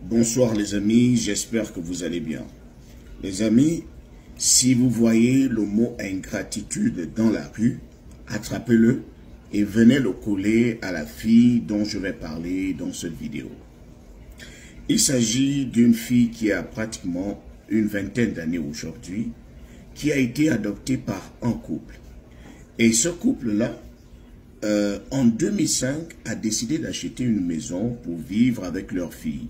Bonsoir les amis, j'espère que vous allez bien. Les amis, si vous voyez le mot ingratitude dans la rue, attrapez-le et venez le coller à la fille dont je vais parler dans cette vidéo. Il s'agit d'une fille qui a pratiquement une vingtaine d'années aujourd'hui, qui a été adoptée par un couple. Et ce couple-là, en 2005, a décidé d'acheter une maison pour vivre avec leur fille.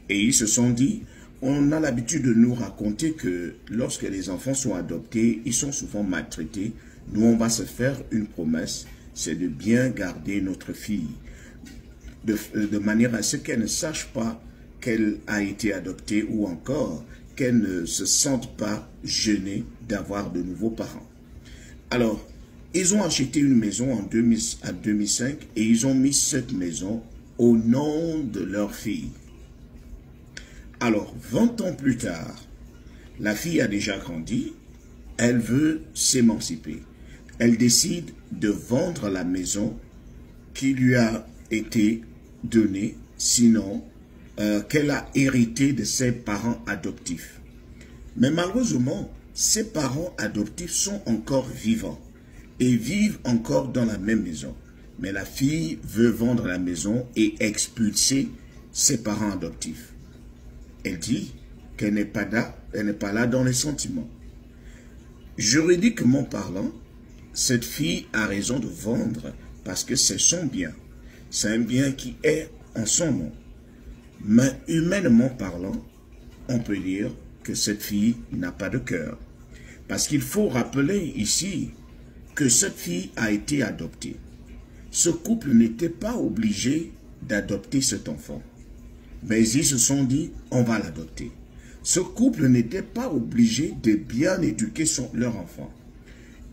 Et ils se sont dit, on a l'habitude de nous raconter que lorsque les enfants sont adoptés, ils sont souvent maltraités. Nous, on va se faire une promesse, c'est de bien garder notre fille, de manière à ce qu'elle ne sache pas qu'elle a été adoptée ou encore qu'elle ne se sente pas gênée d'avoir de nouveaux parents. Alors, ils ont acheté une maison en 2005 et ils ont mis cette maison au nom de leur fille. Alors, 20 ans plus tard, la fille a déjà grandi, elle veut s'émanciper. Elle décide de vendre la maison qui lui a été donnée, sinon qu'elle a hérité de ses parents adoptifs. Mais malheureusement, ses parents adoptifs sont encore vivants et vivent encore dans la même maison. Mais la fille veut vendre la maison et expulser ses parents adoptifs. Elle dit qu'elle n'est pas là dans les sentiments. Juridiquement parlant, cette fille a raison de vendre parce que c'est son bien. C'est un bien qui est en son nom. Mais humainement parlant, on peut dire que cette fille n'a pas de cœur. Parce qu'il faut rappeler ici que cette fille a été adoptée. Ce couple n'était pas obligé d'adopter cet enfant. Mais ils se sont dit, on va l'adopter. Ce couple n'était pas obligé de bien éduquer leur enfant.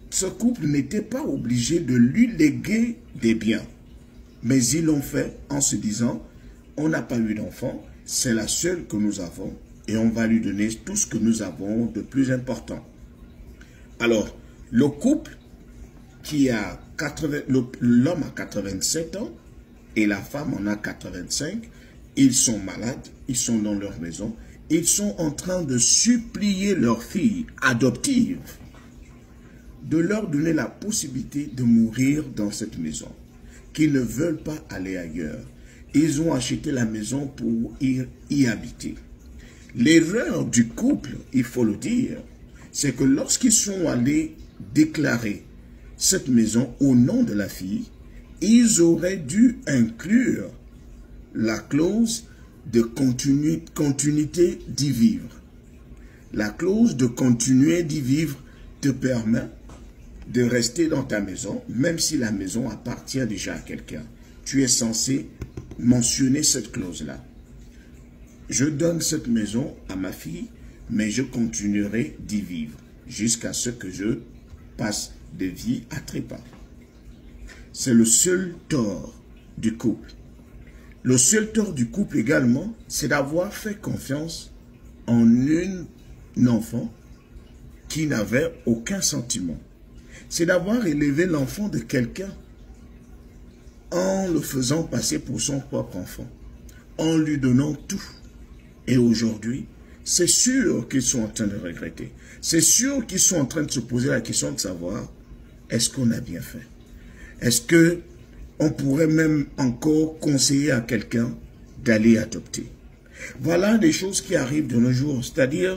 Ce couple n'était pas obligé de lui léguer des biens. Mais ils l'ont fait en se disant, on n'a pas eu d'enfant, c'est la seule que nous avons et on va lui donner tout ce que nous avons de plus important. Alors, le couple l'homme a 87 ans et la femme en a 85. Ils sont malades, ils sont dans leur maison, ils sont en train de supplier leur fille adoptive de leur donner la possibilité de mourir dans cette maison, qu'ils ne veulent pas aller ailleurs. Ils ont acheté la maison pour y habiter. L'erreur du couple, il faut le dire, c'est que lorsqu'ils sont allés déclarer cette maison au nom de la fille, ils auraient dû inclure la clause de continuité d'y vivre. La clause de continuer d'y vivre te permet de rester dans ta maison, même si la maison appartient déjà à quelqu'un. Tu es censé mentionner cette clause-là. Je donne cette maison à ma fille, mais je continuerai d'y vivre jusqu'à ce que je passe de vie à trépas. C'est le seul tort du couple. Le seul tort du couple également, c'est d'avoir fait confiance en une enfant qui n'avait aucun sentiment. C'est d'avoir élevé l'enfant de quelqu'un en le faisant passer pour son propre enfant, en lui donnant tout. Et aujourd'hui, c'est sûr qu'ils sont en train de regretter. C'est sûr qu'ils sont en train de se poser la question de savoir, est-ce qu'on a bien fait? Est-ce que on pourrait même encore conseiller à quelqu'un d'aller adopter? Voilà des choses qui arrivent de nos jours. C'est-à-dire,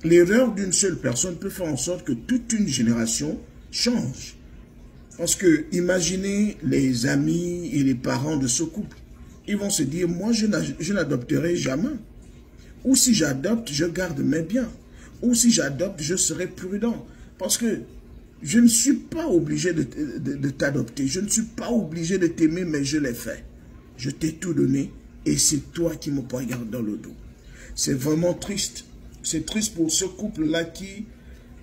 l'erreur d'une seule personne peut faire en sorte que toute une génération change. Parce que, imaginez les amis et les parents de ce couple. Ils vont se dire, moi, je n'adopterai jamais. Ou si j'adopte, je garde mes biens. Ou si j'adopte, je serai prudent. Parce que je ne suis pas obligé de t'adopter. Je ne suis pas obligé de t'aimer, mais je l'ai fait. Je t'ai tout donné et c'est toi qui me regardes dans le dos. C'est vraiment triste. C'est triste pour ce couple-là qui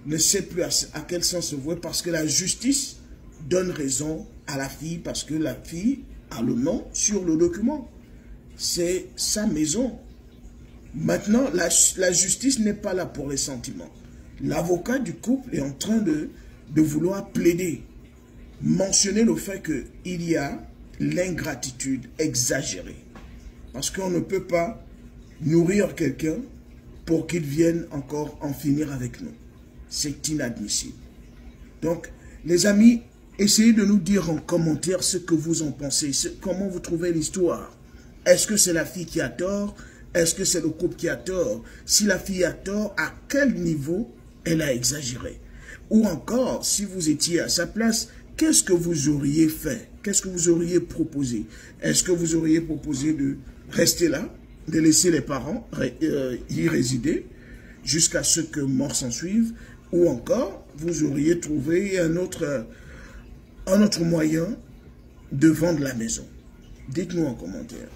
ne sait plus à quel sens se vouer parce que la justice donne raison à la fille parce que la fille a le nom sur le document. C'est sa maison. Maintenant, la justice n'est pas là pour les sentiments. L'avocat du couple est en train de vouloir plaider, mentionner le fait qu'il y a l'ingratitude exagérée. Parce qu'on ne peut pas nourrir quelqu'un pour qu'il vienne encore en finir avec nous. C'est inadmissible. Donc, les amis, essayez de nous dire en commentaire ce que vous en pensez, comment vous trouvez l'histoire. Est-ce que c'est la fille qui a tort? Est-ce que c'est le couple qui a tort? Si la fille a tort, à quel niveau elle a exagéré? Ou encore, si vous étiez à sa place, qu'est-ce que vous auriez fait? Qu'est-ce que vous auriez proposé? Est-ce que vous auriez proposé de rester là, de laisser les parents y résider jusqu'à ce que mort s'en suive? Ou encore, vous auriez trouvé un autre moyen de vendre la maison? Dites-nous en commentaire.